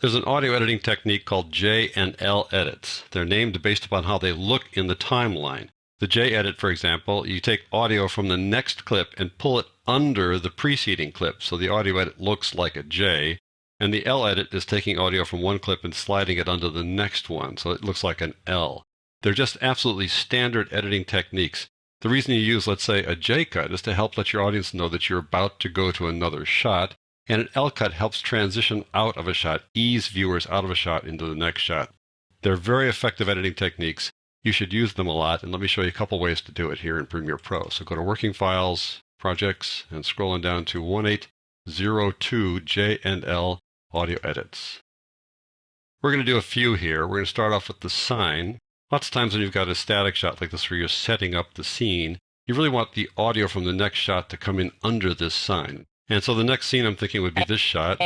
There's an audio editing technique called J and L edits. They're named based upon how they look in the timeline. The J edit, for example, you take audio from the next clip and pull it under the preceding clip, so the audio edit looks like a J. And the L edit is taking audio from one clip and sliding it under the next one, so it looks like an L. They're just absolutely standard editing techniques. The reason you use, let's say, a J cut is to help let your audience know that you're about to go to another shot. And an L cut helps transition out of a shot, ease viewers out of a shot into the next shot. They're very effective editing techniques. You should use them a lot, and let me show you a couple ways to do it here in Premiere Pro. So go to Working Files, Projects, and scrolling down to 1802 J and L Audio Edits. We're going to do a few here. We're going to start off with the sign. Lots of times when you've got a static shot like this where you're setting up the scene, you really want the audio from the next shot to come in under this sign. And so the next scene I'm thinking would be this shot,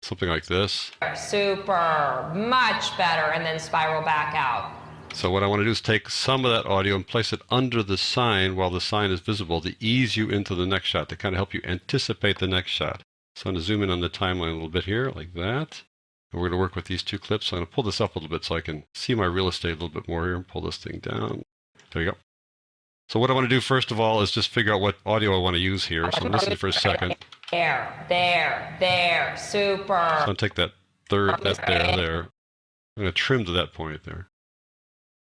something like this. Super, much better, and then spiral back out. So what I want to do is take some of that audio and place it under the sign while the sign is visible to ease you into the next shot, to kind of help you anticipate the next shot. So I'm going to zoom in on the timeline a little bit here, like that. And we're going to work with these two clips. So I'm going to pull this up a little bit so I can see my real estate a little bit more here and pull this thing down. There you go. So what I want to do first of all is just figure out what audio I want to use here. So listen for a second. There, super. So I'm going to take that third, there. I'm going to trim to that point there.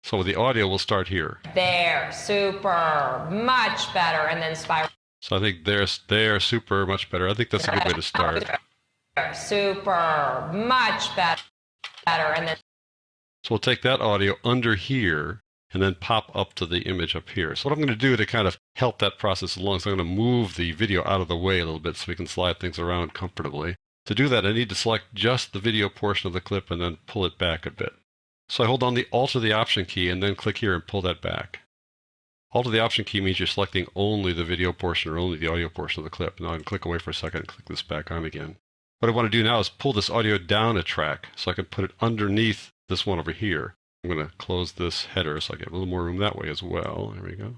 So the audio will start here. There, super, much better, and then spiral. So I think there, super, much better. I think that's a good way to start. Super, much better, and then. So we'll take that audio under here and then pop up to the image up here. So what I'm going to do to kind of help that process along, so I'm going to move the video out of the way a little bit so we can slide things around comfortably. To do that, I need to select just the video portion of the clip and then pull it back a bit. So I hold down the Alt or the Option key and then click here and pull that back. Alt or the Option key means you're selecting only the video portion or only the audio portion of the clip. Now I can click away for a second and click this back on again. What I want to do now is pull this audio down a track so I can put it underneath this one over here. I'm going to close this header so I get a little more room that way as well. There we go. I'm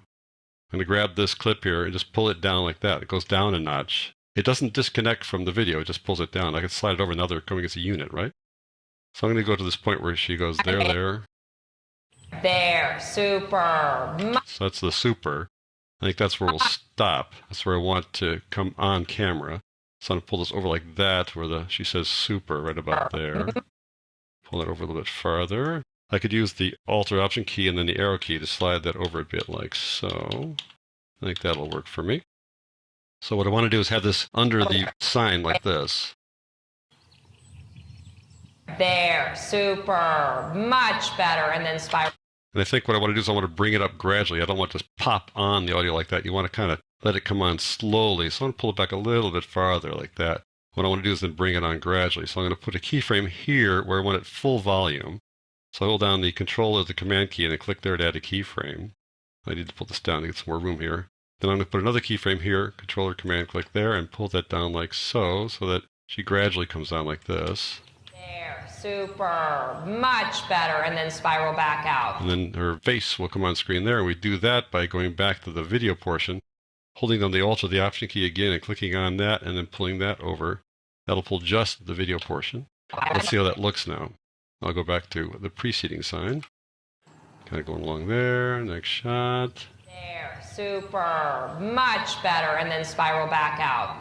going to grab this clip here and just pull it down like that. It goes down a notch. It doesn't disconnect from the video. It just pulls it down. I can slide it over now they're coming as a unit, right? So I'm going to go to this point where she goes there. There, super. So that's the super. I think that's where we'll stop. That's where I want to come on camera. So I'm going to pull this over like that where she says super right about there. Pull it over a little bit farther. I could use the Alt or Option key and then the arrow key to slide that over a bit like so. I think that'll work for me. So what I want to do is have this under the sign like this. There, super, much better, and then spiral. And I think what I want to do is I want to bring it up gradually. I don't want to just pop on the audio like that. You want to kind of let it come on slowly. So I'm going to pull it back a little bit farther like that. What I want to do is then bring it on gradually. So I'm going to put a keyframe here where I want it full volume. So I hold down the Control or the Command key and then click there to add a keyframe. I need to pull this down to get some more room here. Then I'm going to put another keyframe here, Control or Command, click there, and pull that down like so that she gradually comes down like this. There, super, much better, and then spiral back out. And then her face will come on screen there, and we do that by going back to the video portion, holding down the Alt or the Option key again and clicking on that and then pulling that over. That'll pull just the video portion. Let's see how that looks now. I'll go back to the preceding sign. Kind of going along there, next shot. There, super, much better, and then spiral back out.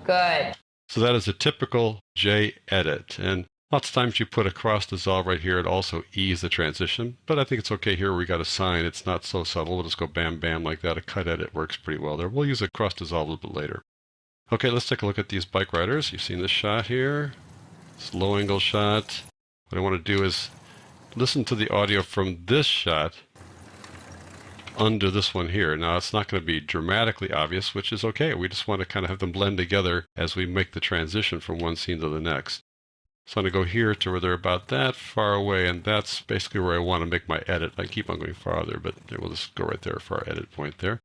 Good. So that is a typical J edit. And lots of times you put a cross dissolve right here. It also ease the transition. But I think it's okay here where we got a sign. It's not so subtle. We'll just go bam, bam like that. A cut edit works pretty well there. We'll use a cross dissolve a little bit later. Okay, let's take a look at these bike riders. You've seen this shot here. This low angle shot. What I want to do is listen to the audio from this shot under this one here. Now, it's not going to be dramatically obvious, which is okay. We just want to kind of have them blend together as we make the transition from one scene to the next. So I'm going to go here to where they're about that far away, and that's basically where I want to make my edit. I keep on going farther, but we'll just go right there for our edit point there.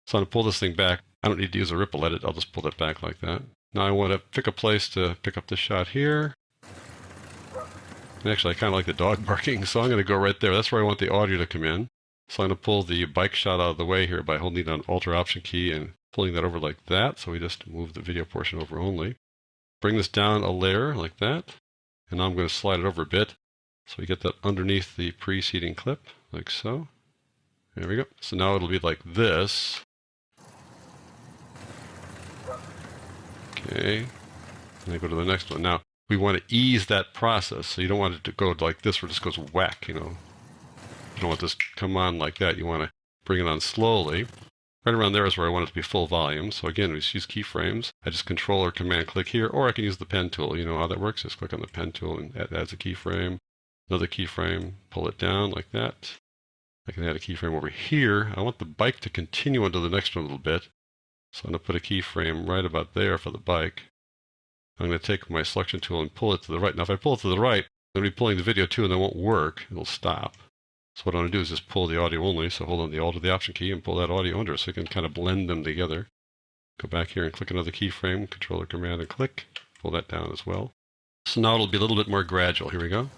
So I'm going to pull this thing back. I don't need to use a ripple edit. I'll just pull it back like that. Now I want to pick a place to pick up this shot here. And actually, I kind of like the dog barking, so I'm going to go right there. That's where I want the audio to come in. So I'm going to pull the bike shot out of the way here by holding down Alt or Option key and pulling that over like that. So we just move the video portion over only. Bring this down a layer like that. And now I'm going to slide it over a bit so we get that underneath the preceding clip, like so. There we go. So now it'll be like this. Okay. And then go to the next one. Now, we want to ease that process. So you don't want it to go like this where it just goes whack, you know. You don't want this to come on like that. You want to bring it on slowly. Right around there is where I want it to be full volume. So again, we just use keyframes. I just Control or Command click here, or I can use the pen tool. You know how that works. Just click on the pen tool and it adds a keyframe. Another keyframe, pull it down like that. I can add a keyframe over here. I want the bike to continue onto the next one a little bit. So I'm going to put a keyframe right about there for the bike. I'm going to take my selection tool and pull it to the right. Now if I pull it to the right, I'm going to be pulling the video too and it won't work. It'll stop. So what I'm going to do is just pull the audio only. So hold on the Alt or the Option key and pull that audio under so you can kind of blend them together. Go back here and click another keyframe, Control or Command and click. Pull that down as well. So now it'll be a little bit more gradual. Here we go.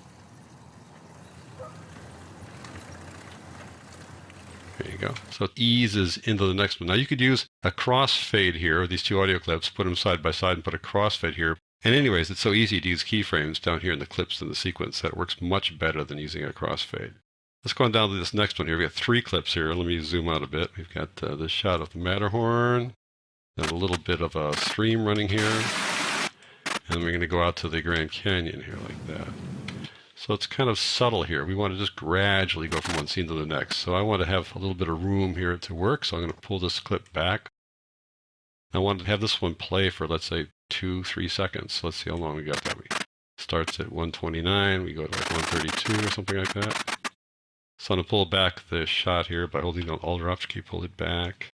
There you go. So it eases into the next one. Now you could use a crossfade here, these two audio clips, put them side by side and put a crossfade here. And anyways, it's so easy to use keyframes down here in the clips and the sequence that it works much better than using a crossfade. Let's go on down to this next one here. We've got 3 clips here. Let me zoom out a bit. We've got this shot of the Matterhorn, and a little bit of a stream running here. And we're going to go out to the Grand Canyon here like that. So it's kind of subtle here. We want to just gradually go from one scene to the next. So I want to have a little bit of room here to work. So I'm going to pull this clip back. I want to have this one play for, let's say, 2-3 seconds. So let's see how long we got that. We starts at 129. We go to like 132 or something like that. So I'm going to pull back the shot here by holding the Alt or Option key, pull it back,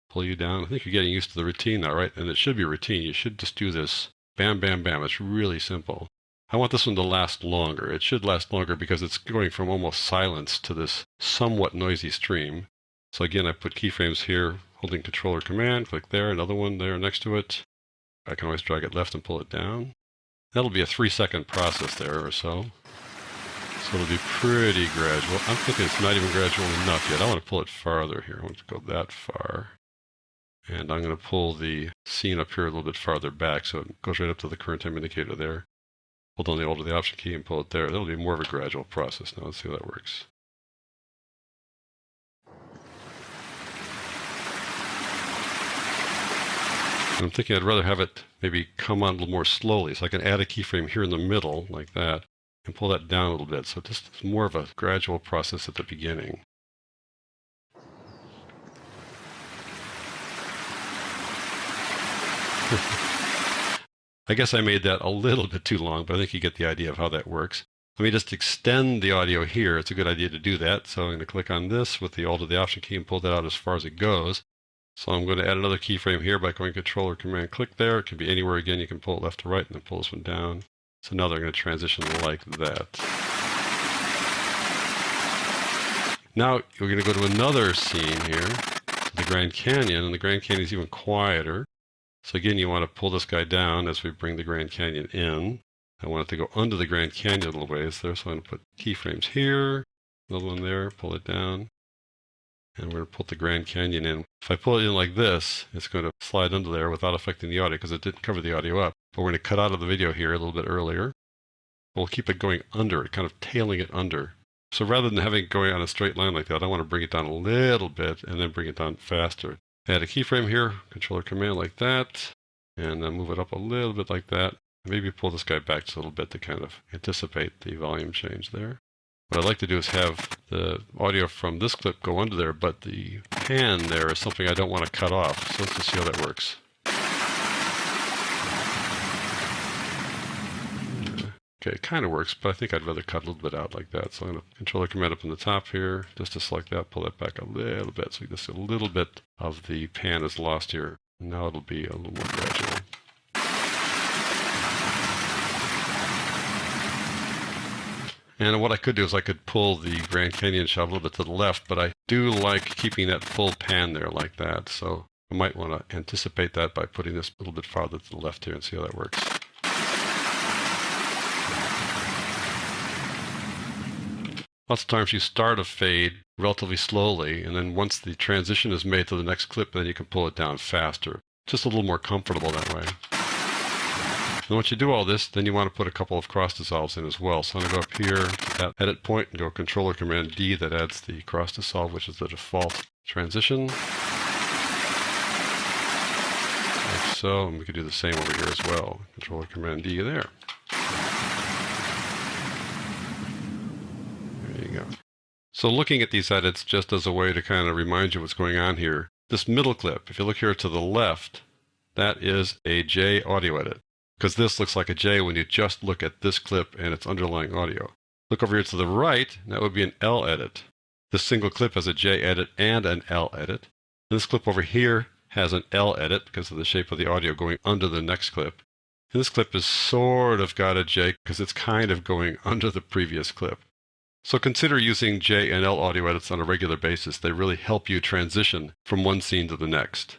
pull you down. I think you're getting used to the routine now, right? And it should be routine. You should just do this bam, bam, bam. It's really simple. I want this one to last longer. It should last longer because it's going from almost silence to this somewhat noisy stream. So again, I put keyframes here, holding Control or Command, click there, another one there next to it. I can always drag it left and pull it down. That'll be a 3-second process there or so. So it'll be pretty gradual. I'm thinking it's not even gradual enough yet. I want to pull it farther here. I want to go that far. And I'm going to pull the scene up here a little bit farther back so it goes right up to the current time indicator there. Hold on the Alt or the Option key and pull it there. That'll be more of a gradual process. Now let's see how that works. And I'm thinking I'd rather have it maybe come on a little more slowly. So I can add a keyframe here in the middle like that. And pull that down a little bit. So just it's more of a gradual process at the beginning. I guess I made that a little bit too long, but I think you get the idea of how that works. Let me just extend the audio here. It's a good idea to do that. So I'm going to click on this with the Alt or the Option key and pull that out as far as it goes. So I'm going to add another keyframe here by going Control or Command click there. It can be anywhere again. You can pull it left to right and then pull this one down. So now they're going to transition like that. Now we're going to go to another scene here, the Grand Canyon, and the Grand Canyon is even quieter. So again, you want to pull this guy down as we bring the Grand Canyon in. I want it to go under the Grand Canyon a little ways there, so I'm going to put keyframes here, another one there, pull it down, and we're going to put the Grand Canyon in. If I pull it in like this, it's going to slide under there without affecting the audio because it didn't cover the audio up. But we're going to cut out of the video here a little bit earlier. We'll keep it going under, kind of tailing it under. So rather than having it going on a straight line like that, I want to bring it down a little bit and then bring it down faster. Add a keyframe here, Control or Command like that, and then move it up a little bit like that. Maybe pull this guy back just a little bit to kind of anticipate the volume change there. What I'd like to do is have the audio from this clip go under there, but the pan there is something I don't want to cut off. So let's just see how that works. Okay, it kind of works, but I think I'd rather cut a little bit out like that. So I'm going to Control or Command up in the top here, just to select that, pull that back a little bit. So just a little bit of the pan is lost here. Now it'll be a little more gradual. And what I could do is I could pull the Grand Canyon shot a little bit to the left, but I do like keeping that full pan there like that. So I might want to anticipate that by putting this a little bit farther to the left here and see how that works. Lots of times you start a fade relatively slowly, and then once the transition is made to the next clip, then you can pull it down faster. Just a little more comfortable that way. And once you do all this, then you want to put a couple of cross dissolves in as well. So I'm going to go up here to that edit point and go Controller Command D. That adds the cross dissolve, which is the default transition. Like so. And we could do the same over here as well. Controller Command D there. There you go. So looking at these edits just as a way to kind of remind you what's going on here, this middle clip, if you look here to the left, that is a J audio edit, because this looks like a J when you just look at this clip and its underlying audio. Look over here to the right, that would be an L edit. This single clip has a J edit and an L edit. And this clip over here has an L edit because of the shape of the audio going under the next clip. And this clip is sort of got a J because it's kind of going under the previous clip. So consider using J and L audio edits on a regular basis. They really help you transition from one scene to the next.